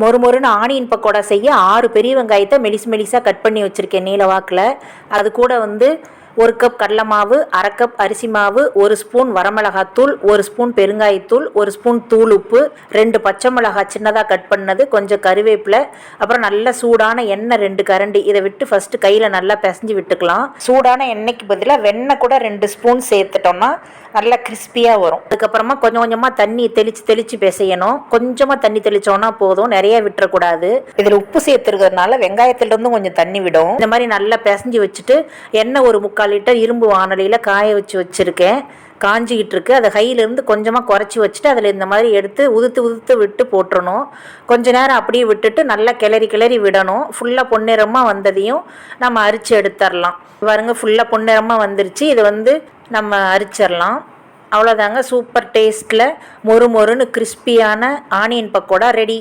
மொறுமொறுன்னு onion pakoda செய்ய 6 பெரிய வெங்காயத்தை மெலிசாக கட் பண்ணி வச்சுருக்கேன் நீல வாக்கில். அது கூட 1 கப் கடலை மாவு, 1/2 கப் அரிசி மாவு, 1 ஸ்பூன் வரமிளகாத்தூள், 1 ஸ்பூன் பெருங்காயத்தூள், 1 ஸ்பூன் தூள் உப்பு, 2 பச்சை மிளகாய் சின்னதாக கட் பண்ணது, கொஞ்சம் கருவேப்பிலை, அப்புறம் நல்ல சூடான எண்ணெய் 2 கரண்டி. இதை விட்டு ஃபஸ்ட்டு கையில் நல்லா பிசைஞ்சு விட்டுக்கலாம். சூடான எண்ணெய்க்கு பதிலாக வெண்ணெய் கூட 2 ஸ்பூன் சேர்த்துட்டோம்னா நல்லா கிறிஸ்பியாக வரும். அதுக்கப்புறமா கொஞ்சம் கொஞ்சமாக தண்ணி தெளித்து பிசையணும். கொஞ்சமாக தண்ணி தெளித்தோன்னா போதும், நிறைய விட்டுறக்கூடாது. இதில் உப்பு சேர்த்துருக்கிறதுனால வெங்காயத்துலேருந்து கொஞ்சம் தண்ணி விடும். இந்த மாதிரி நல்லா பிசைஞ்சு வச்சுட்டு எண்ணெய் 1/4 லிட்டர் இரும்பு வானலியில் காய வச்சுருக்கேன். காஞ்சிக்கிட்டு இருக்கு. அதை ஹையிலேருந்து கொஞ்சமாக குறைச்சி வச்சுட்டு அதில் இந்த மாதிரி எடுத்து உதுத்து விட்டு போட்டுறணும். கொஞ்ச நேரம் அப்படியே விட்டுட்டு நல்லா கிளறி விடணும். ஃபுல்லாக பொன்னிறமாக வந்ததையும் நம்ம அரிச்சு எடுத்துடலாம். பாருங்க, ஃபுல்லாக பொன்னிறமாக வந்துருச்சு. இது நம்ம அரிச்சிடலாம். அவ்வளோதாங்க, சூப்பர் டேஸ்ட்டில் மொறுமொறுன்னு கிறிஸ்பியான ஆனியன் பக்கோடா ரெடி.